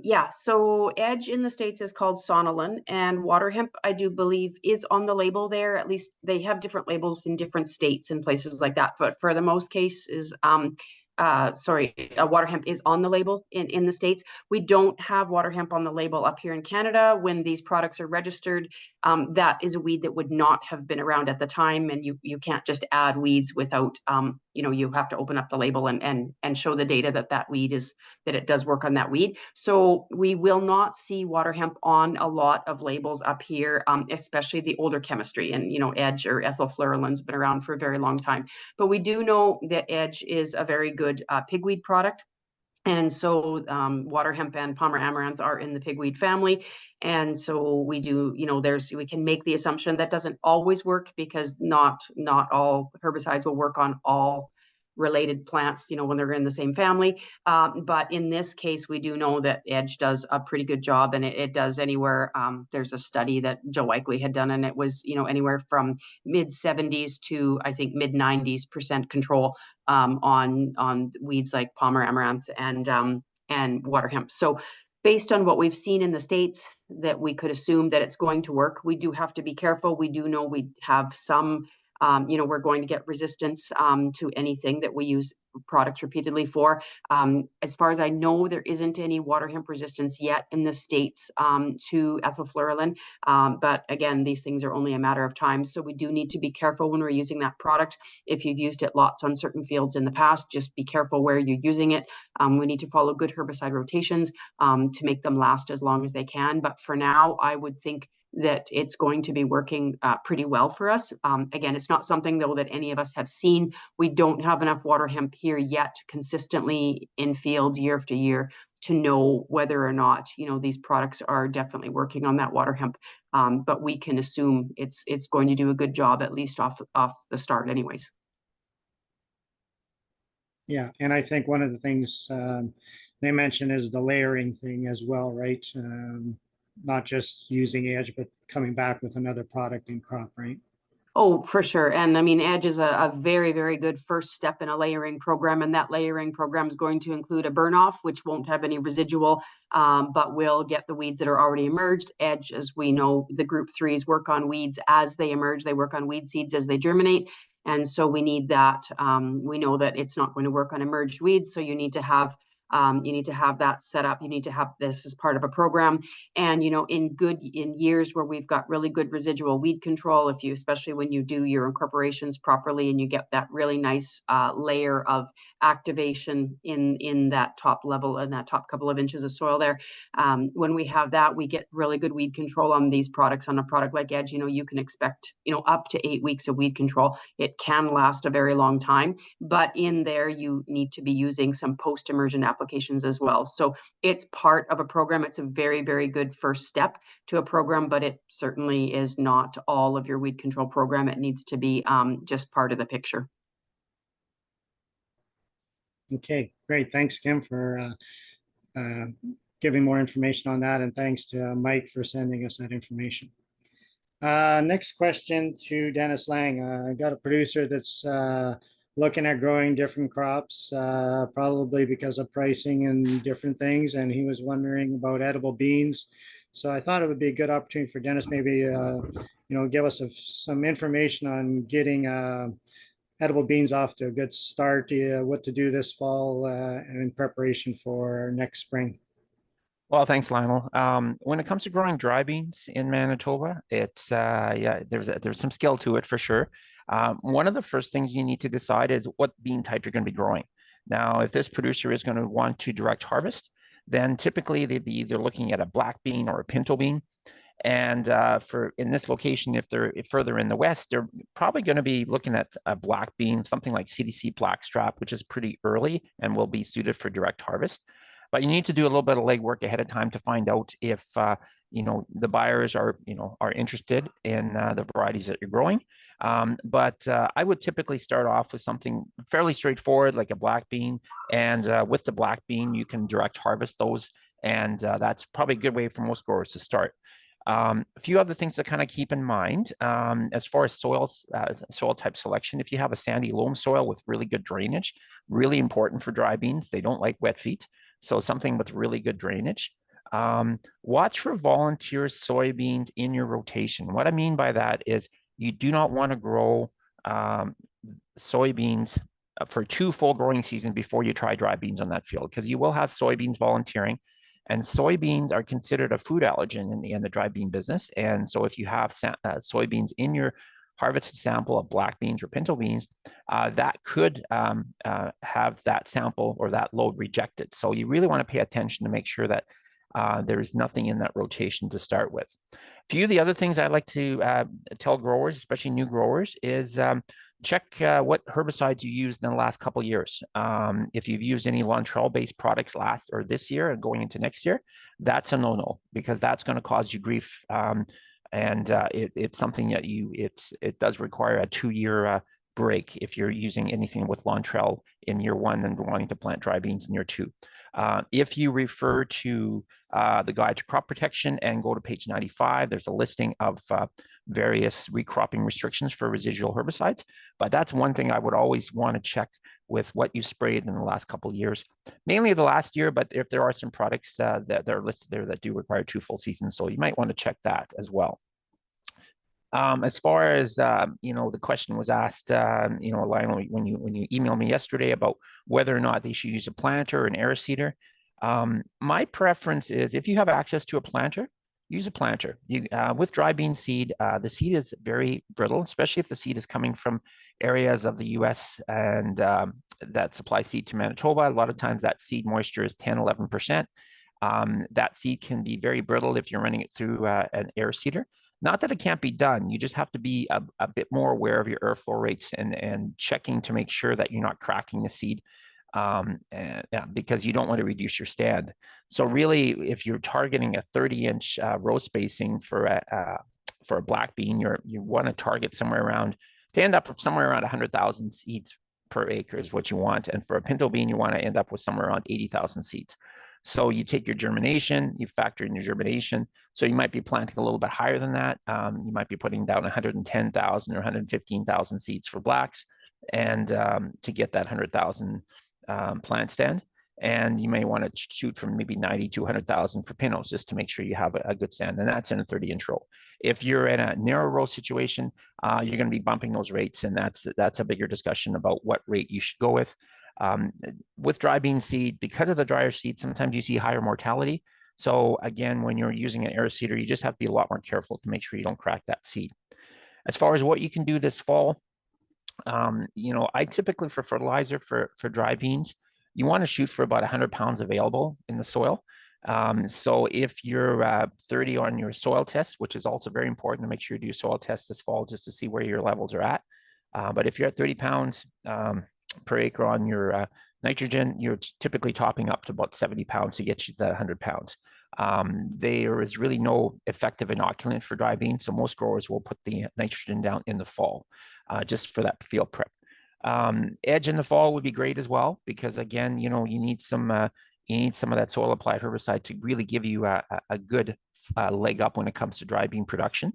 Yeah, so Edge in the States is called Sonolin, and water hemp, I do believe, is on the label there. At least they have different labels in different states and places like that. But for the most cases, water hemp is on the label in the States. We don't have water hemp on the label up here in Canada. When these products are registered, that is a weed that would not have been around at the time, and you can't just add weeds without, you have to open up the label and show the data that weed is, that it does work on that weed. So we will not see water hemp on a lot of labels up here, especially the older chemistry. And, Edge or ethylfluorolin's been around for a very long time. But we do know that Edge is a very good pigweed product. And so water hemp and Palmer amaranth are in the pigweed family. And so we do, we can make the assumption that doesn't always work, because not all herbicides will work on all related plants, when they're in the same family. But in this case, we do know that Edge does a pretty good job, and it does anywhere. There's a study that Joe Weikley had done, and it was, anywhere from mid 70s to I think mid 90s% control on weeds like Palmer amaranth and water hemp. So based on what we've seen in the States, that we could assume that it's going to work. We do have to be careful. We do know we have some we're going to get resistance to anything that we use products repeatedly for. As far as I know, there isn't any water hemp resistance yet in the States to ethylfluorolin. But again, these things are only a matter of time. So we do need to be careful when we're using that product. If you've used it lots on certain fields in the past, just be careful where you're using it. We need to follow good herbicide rotations to make them last as long as they can. But for now, I would think that it's going to be working pretty well for us. Again, it's not something though that any of us have seen. We don't have enough water hemp here yet consistently in fields year after year to know whether or not, these products are definitely working on that water hemp. But we can assume it's going to do a good job, at least off the start anyways. Yeah, and I think one of the things they mentioned is the layering thing as well, right? not just using Edge, but coming back with another product in crop, right? Oh, for sure. And I mean, Edge is a very, very good first step in a layering program. And that layering program is going to include a burn off, which won't have any residual, but will get the weeds that are already emerged. Edge, as we know, the group threes work on weeds as they emerge. They work on weed seeds as they germinate. And so we need that. We know that it's not going to work on emerged weeds. So you need to have that set up. You need to have this as part of a program. And, in years where we've got really good residual weed control, especially when you do your incorporations properly and you get that really nice layer of activation in that top level and that top couple of inches of soil there. When we have that, we get really good weed control on these products. On a product like Edge, you can expect, up to 8 weeks of weed control. It can last a very long time, but in there, you need to be using some post-emergent applications as well. So it's part of a program. It's a very, very good first step to a program, but it certainly is not all of your weed control program. It needs to be just part of the picture. Okay, great. Thanks, Kim, for giving more information on that. And thanks to Mike for sending us that information. Next question to Dennis Lang. I got a producer that's looking at growing different crops, probably because of pricing and different things. And he was wondering about edible beans. So I thought it would be a good opportunity for Dennis, maybe, give us some information on getting edible beans off to a good start, what to do this fall and in preparation for next spring. Well, thanks, Lionel. When it comes to growing dry beans in Manitoba, it's there's some skill to it for sure. One of the first things you need to decide is what bean type you're going to be growing. Now, if this producer is going to want to direct harvest, then typically they'd be either looking at a black bean or a pinto bean. And for in this location, if they're further in the west, they're probably going to be looking at a black bean, something like CDC Blackstrap, which is pretty early and will be suited for direct harvest. But you need to do a little bit of legwork ahead of time to find out if the buyers are interested in the varieties that you're growing. But I would typically start off with something fairly straightforward, like a black bean. And with the black bean, you can direct harvest those, and that's probably a good way for most growers to start. A few other things to kind of keep in mind as far as soil type selection. If you have a sandy loam soil with really good drainage, really important for dry beans. They don't like wet feet. So something with really good drainage. Watch for volunteer soybeans in your rotation. What I mean by that is you do not want to grow soybeans for 2 full growing seasons before you try dry beans on that field, because you will have soybeans volunteering. And soybeans are considered a food allergen in the dry bean business. And so if you have soybeans in your harvested sample of black beans or pinto beans, that could have that sample or that load rejected. So you really want to pay attention to make sure that there's nothing in that rotation to start with. A few of the other things I'd like to tell growers, especially new growers, is check what herbicides you used in the last couple of years. If you've used any Launtrell-based products last or this year and going into next year, that's a no-no, because that's going to cause you grief. And it's something that it does require a 2-year break if you're using anything with Launtrell in year 1 and wanting to plant dry beans in year 2. If you refer to the Guide to Crop Protection and go to page 95, there's a listing of various recropping restrictions for residual herbicides. But that's one thing I would always want to check with what you sprayed in the last couple of years, mainly the last year. But if there are some products that are listed there that do require 2 full seasons, so you might want to check that as well. As far as the question was asked, Lionel, when you emailed me yesterday about whether or not they should use a planter or an air seeder, my preference is if you have access to a planter, use a planter. With dry bean seed, the seed is very brittle, especially if the seed is coming from areas of the U.S. and that supply seed to Manitoba. A lot of times that seed moisture is 10, 11%. That seed can be very brittle if you're running it through an air seeder. Not that it can't be done. You just have to be a bit more aware of your airflow rates and checking to make sure that you're not cracking the seed because you don't want to reduce your stand. So really, if you're targeting a 30-inch row spacing for a black bean, you want to target somewhere around, to end up with somewhere around 100,000 seeds per acre is what you want. And for a pinto bean, you want to end up with somewhere around 80,000 seeds. So you take your germination, you factor in your germination. So you might be planting a little bit higher than that. You might be putting down 110,000 or 115,000 seeds for blacks, and to get that 100,000 plant stand. And you may want to shoot from maybe 90 to 100,000 for pinos, just to make sure you have a good stand. And that's in a 30-inch row. If you're in a narrow row situation, you're going to be bumping those rates, and that's a bigger discussion about what rate you should go with. With dry bean seed, because of the drier seed, sometimes you see higher mortality. So again, when you're using an air seeder, you just have to be a lot more careful to make sure you don't crack that seed. As far as what you can do this fall, I typically, for fertilizer for dry beans, you want to shoot for about 100 pounds available in the soil. So if you're 30 on your soil test, which is also very important to make sure you do soil tests this fall just to see where your levels are at. But if you're at 30 pounds per acre on your nitrogen, you're typically topping up to about 70 pounds to get you to that 100 pounds. There is really no effective inoculant for dry beans, so most growers will put the nitrogen down in the fall, just for that field prep. Edge in the fall would be great as well, because again, you need some of that soil applied herbicide to really give you a good leg up when it comes to dry bean production.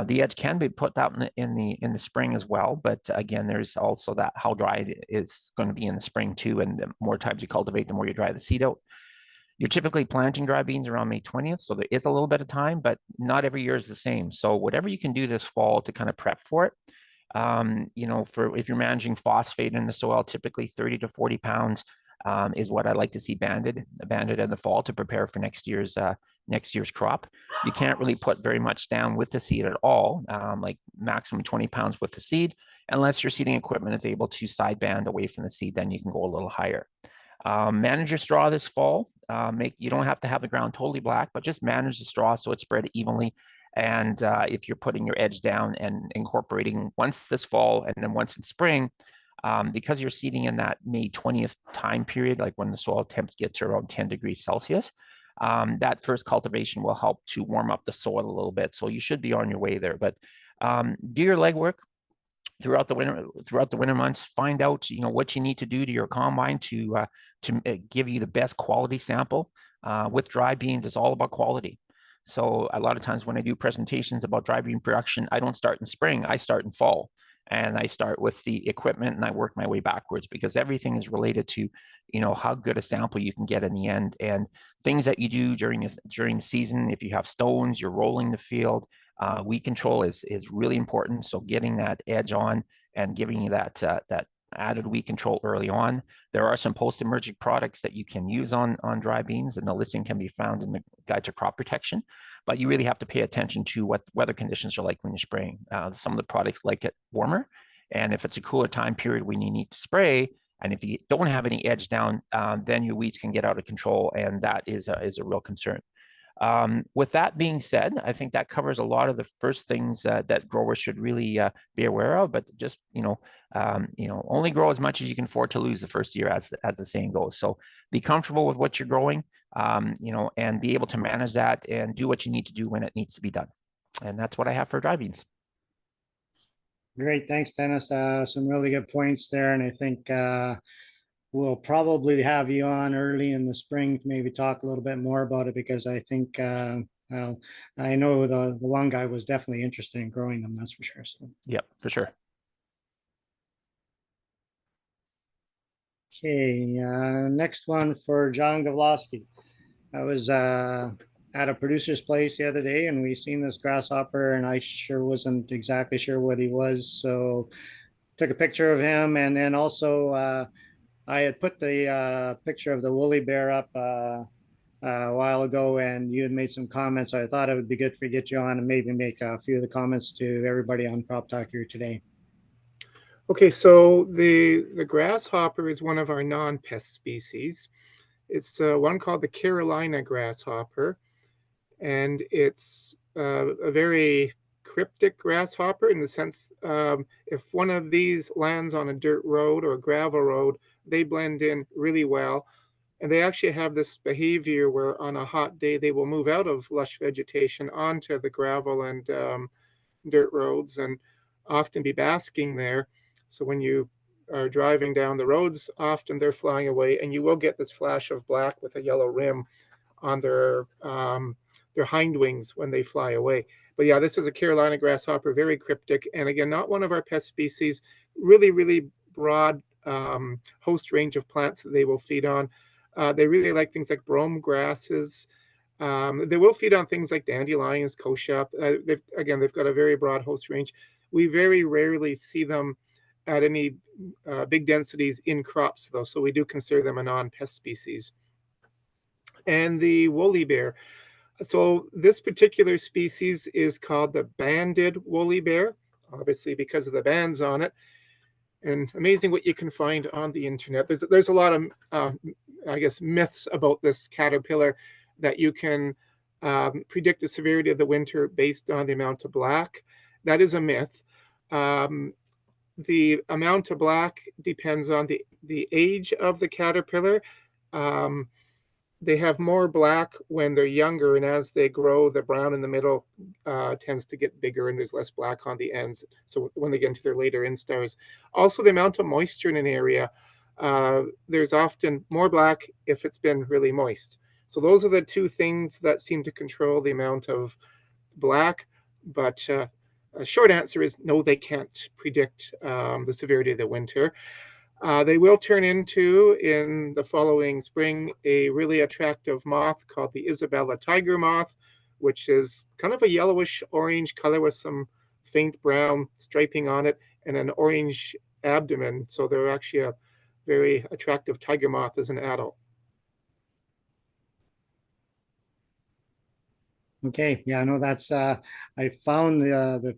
The edge can be put out in the spring as well, but again, there's also that how dry it is going to be in the spring too, and the more times you cultivate, the more you dry the seed out. You're typically planting dry beans around May 20th, so there is a little bit of time, but not every year is the same. So whatever you can do this fall to kind of prep for it, if you're managing phosphate in the soil, typically 30 to 40 pounds is what I like to see banded in the fall to prepare for next year's crop. You can't really put very much down with the seed at all, like maximum 20 pounds with the seed, unless your seeding equipment is able to side band away from the seed, then you can go a little higher. Manage your straw this fall. You don't have to have the ground totally black, but just manage the straw so it's spread evenly. And if you're putting your edge down and incorporating once this fall and then once in spring, because you're seeding in that May 20th time period, like when the soil temps get to around 10 degrees Celsius, that first cultivation will help to warm up the soil a little bit. So you should be on your way there. But do your legwork throughout the winter months. Find out what you need to do to your combine to give you the best quality sample. With dry beans, it's all about quality. So a lot of times when I do presentations about dry bean production, I don't start in spring, I start in fall. And I start with the equipment and I work my way backwards, because everything is related to, how good a sample you can get in the end, and things that you do during the season. If you have stones, you're rolling the field. Weed control is really important. So getting that edge on and giving you that added weed control early on. There are some post-emergent products that you can use on dry beans, and the listing can be found in the Guide to Crop Protection. But you really have to pay attention to what weather conditions are like when you're spraying. Some of the products like it warmer, and if it's a cooler time period when you need to spray, and if you don't have any edge down, then your weeds can get out of control, and that is a real concern. With that being said, I think that covers a lot of the first things that growers should really be aware of. But just only grow as much as you can afford to lose the first year, as the saying goes. So be comfortable with what you're growing, and be able to manage that and do what you need to do when it needs to be done. And that's what I have for dry beans. Great, thanks, Dennis. Some really good points there, and I think we'll probably have you on early in the spring to maybe talk a little bit more about it, because I think well, I know the one guy was definitely interested in growing them, that's for sure. So Yep, for sure. okay, next one for John Gavlowski. I was at a producer's place the other day, and we seen this grasshopper, and I sure wasn't exactly sure what he was, so took a picture of him. And then also I had put the picture of the woolly bear up a while ago, and you had made some comments. So I thought it would be good to get you on and maybe make a few of the comments to everybody on CropTalk here today. Okay, so the grasshopper is one of our non-pest species. It's one called the Carolina grasshopper, and it's a very cryptic grasshopper in the sense if one of these lands on a dirt road or a gravel road, they blend in really well. And they actually have this behavior where on a hot day, they will move out of lush vegetation onto the gravel and dirt roads and often be basking there. So when you are driving down the roads, often they're flying away, and you will get this flash of black with a yellow rim on their hind wings when they fly away. But yeah, this is a Carolina grasshopper, very cryptic, and again, not one of our pest species. Really, really broad host range of plants that they will feed on. They really like things like brome grasses. They will feed on things like dandelions, kochia. They've got a very broad host range. We very rarely see them at any big densities in crops, though, so we do consider them a non-pest species. And the woolly bear. So this particular species is called the banded woolly bear, obviously because of the bands on it. And amazing what you can find on the internet. There's a lot of, I guess, myths about this caterpillar, that you can predict the severity of the winter based on the amount of black. That is a myth. The amount of black depends on the age of the caterpillar. They have more black when they're younger, and as they grow, the brown in the middle tends to get bigger, and there's less black on the ends. So when they get into their later instars, also the amount of moisture in an area, there's often more black if it's been really moist. So those are the two things that seem to control the amount of black. But a short answer is no, they can't predict the severity of the winter. They will turn into, in the following spring, a really attractive moth called the Isabella tiger moth, which is kind of a yellowish orange color with some faint brown striping on it and an orange abdomen. So they're actually a very attractive tiger moth as an adult. Okay, yeah, no, that's I found the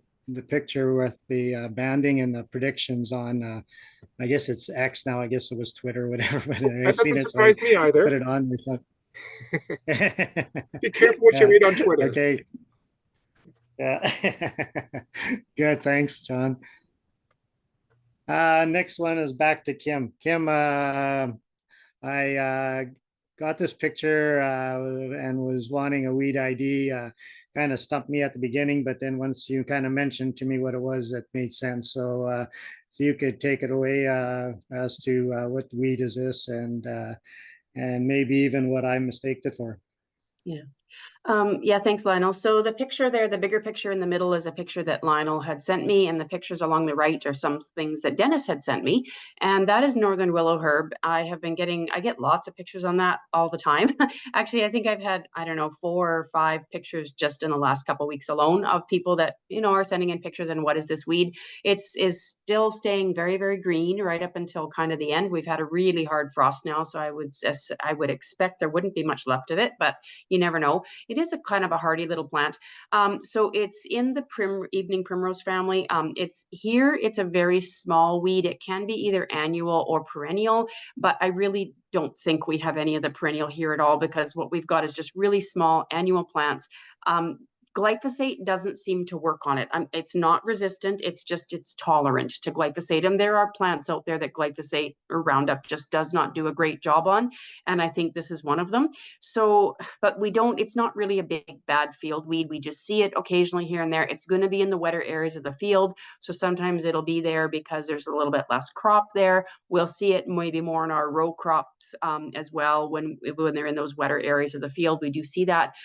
picture with the banding and the predictions on I guess it's X now. I guess it was Twitter or whatever, but I That seen doesn't it, so I surprise me either. put it on myself. Be careful what you read on Twitter. Okay. Yeah. Good. Thanks, John. Next one is back to Kim. Kim, I got this picture and was wanting a weed ID. Kind of stumped me at the beginning, but then once you kind of mentioned to me what it was, it made sense. So if you could take it away as to what weed is this, and maybe even what I mistaked it for. Yeah. Yeah, thanks, Lionel. So the picture there, the bigger picture in the middle, is a picture that Lionel had sent me, and the pictures along the right are some things that Dennis had sent me, and that is northern willow herb. I get lots of pictures on that all the time. Actually, I think I've had, I don't know, 4 or 5 pictures just in the last couple of weeks alone of people that, are sending in pictures. And what is this weed? It's still staying very, very green right up until kind of the end. We've had a really hard frost now, so I would expect there wouldn't be much left of it, but you never know. It is a kind of a hardy little plant. So it's in the evening primrose family. It's a very small weed. It can be either annual or perennial, but I really don't think we have any of the perennial here at all, because what we've got is just really small annual plants. Glyphosate doesn't seem to work on it. It's not resistant. It's tolerant to glyphosate. And there are plants out there that glyphosate or Roundup just does not do a great job on. And I think this is one of them. So, but it's not really a big bad field weed. We just see it occasionally here and there. It's going to be in the wetter areas of the field. So sometimes it'll be there because there's a little bit less crop there. We'll see it maybe more in our row crops as well. When they're in those wetter areas of the field, we do see that.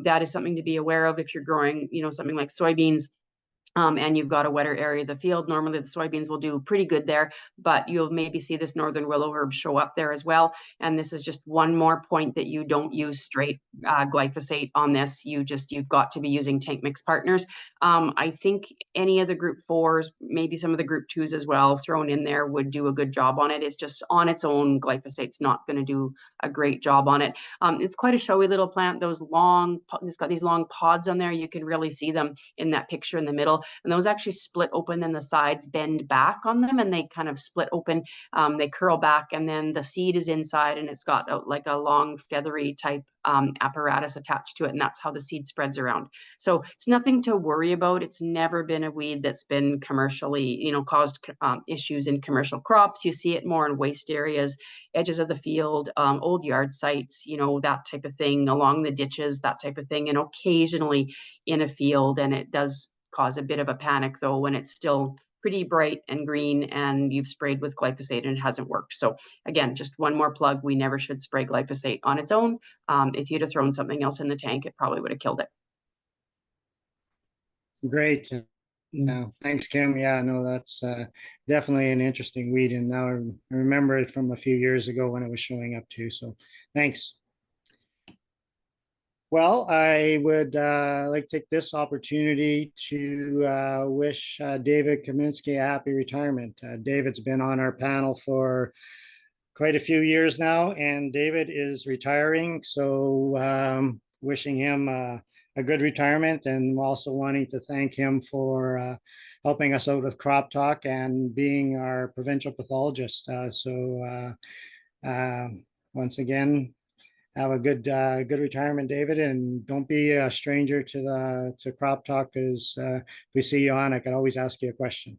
That is something to be aware of if you're growing, something like soybeans. And you've got a wetter area of the field. Normally the soybeans will do pretty good there, but you'll maybe see this northern willow herb show up there as well. And this is just one more point that you don't use straight glyphosate on this. You've got to be using tank mix partners. I think any of the group 4s, maybe some of the group 2s as well thrown in there, would do a good job on it. It's just on its own, glyphosate's not going to do a great job on it. It's quite a showy little plant. It's got these long pods on there. You can really see them in that picture in the middle. And those actually split open, and the sides bend back on them, and they kind of split open. They curl back, and then the seed is inside, and it's got like a long feathery type apparatus attached to it, and that's how the seed spreads around. So it's nothing to worry about. It's never been a weed that's been commercially, caused issues in commercial crops. You see it more in waste areas, edges of the field, old yard sites, that type of thing, along the ditches, that type of thing, and occasionally in a field. And it does cause a bit of a panic, though, when it's still pretty bright and green, and you've sprayed with glyphosate and it hasn't worked. So again, just one more plug, we never should spray glyphosate on its own. If you'd have thrown something else in the tank, it probably would have killed it. Great. Yeah, thanks, Kim. Yeah, no, that's definitely an interesting weed, and now I remember it from a few years ago when it was showing up too. So, thanks. Well, I would like to take this opportunity to wish David Kaminsky a happy retirement. David's been on our panel for quite a few years now, and David is retiring. So wishing him a good retirement, and also wanting to thank him for helping us out with CropTalk and being our provincial pathologist. Once again, have a good retirement, David, and don't be a stranger to CropTalk, because if we see you on, I could always ask you a question.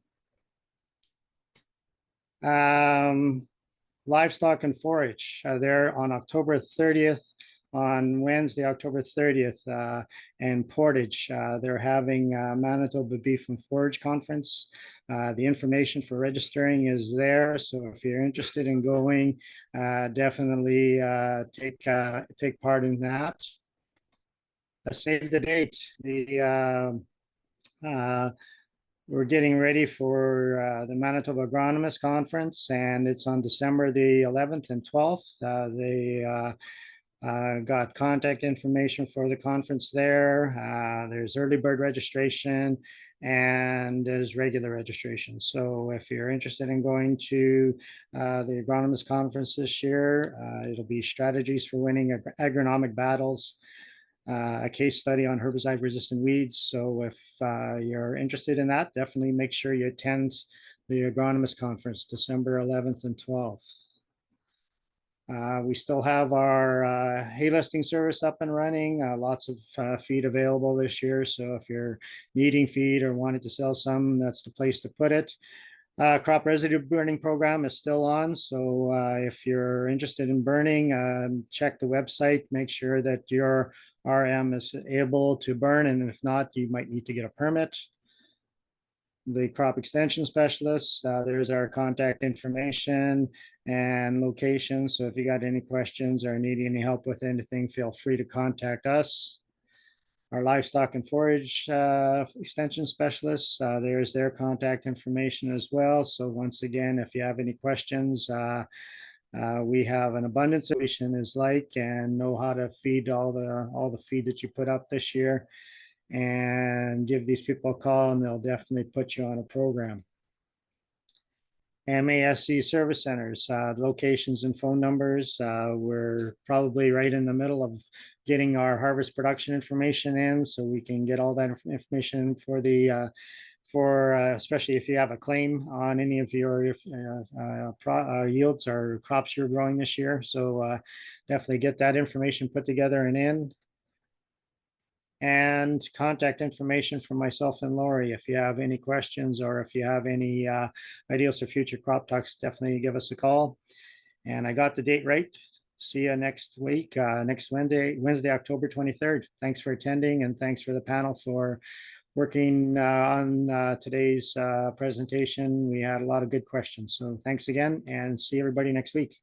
Livestock and forage. There on October 30th, on Wednesday, October 30th, in Portage. They're having Manitoba Beef and Forage Conference. The information for registering is there. So if you're interested in going, definitely take part in that. Save the date. We're getting ready for the Manitoba Agronomist Conference, and it's on December the 11th and 12th. They got contact information for the conference there. There's early bird registration, and there's regular registration. So if you're interested in going to the Agronomist Conference this year, it'll be strategies for winning agronomic battles. A case study on herbicide-resistant weeds. So if you're interested in that, definitely make sure you attend the Agronomist Conference, December 11th and 12th. We still have our hay listing service up and running. Lots of feed available this year. So if you're needing feed or wanted to sell some, that's the place to put it. Crop residue burning program is still on. So if you're interested in burning, check the website, make sure that your RM is able to burn. And if not, you might need to get a permit. The crop extension specialists, there's our contact information and location. So if you got any questions or need any help with anything, feel free to contact us. Our livestock and forage extension specialists, there's their contact information as well. So once again, if you have any questions, we have an abundance of information is like, and know how to feed all the feed that you put up this year, and give these people a call, and they'll definitely put you on a program. MASC service centers, locations and phone numbers. We're probably right in the middle of getting our harvest production information in, so we can get all that information for the especially if you have a claim on any of your yields or crops you're growing this year. So definitely get that information put together and in. And contact information from myself and Lori. If you have any questions or if you have any ideas for future crop talks, definitely give us a call. And I got the date right. See you next week, next Wednesday, October 23rd. Thanks for attending, and thanks for the panel for working on today's presentation. We had a lot of good questions. So thanks again, and see everybody next week.